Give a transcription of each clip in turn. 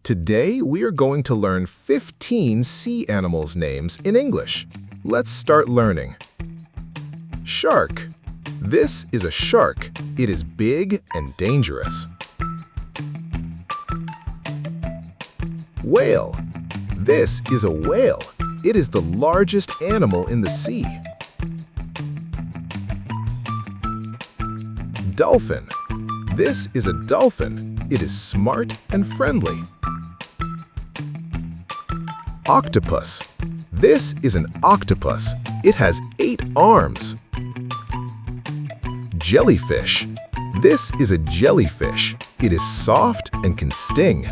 Today, we are going to learn 15 sea animals' names in English. Let's start learning. Shark. This is a shark. It is big and dangerous. Whale. This is a whale. It is the largest animal in the sea. Dolphin. This is a dolphin. It is smart and friendly. Octopus. This is an octopus. It has 8 arms. Jellyfish. This is a jellyfish. It is soft and can sting.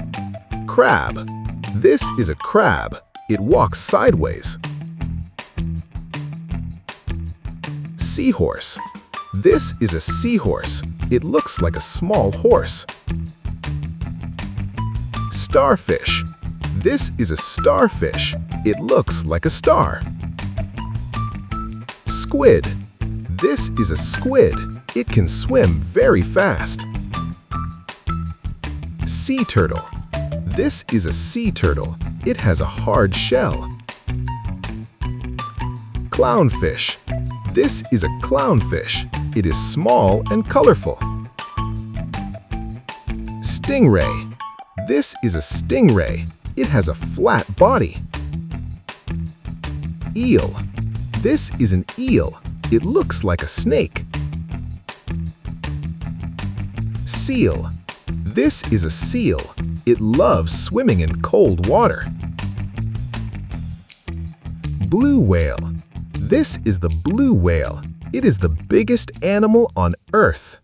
Crab. This is a crab. It walks sideways. Seahorse. This is a seahorse. It looks like a small horse. Starfish. This is a starfish. It looks like a star. Squid. This is a squid. It can swim very fast. Sea turtle. This is a sea turtle. It has a hard shell. Clownfish. This is a clownfish. It is small and colorful. Stingray. This is a stingray. It has a flat body. Eel. This is an eel. It looks like a snake. Seal. This is a seal. It loves swimming in cold water. Blue whale. This is the blue whale. It is the biggest animal on Earth.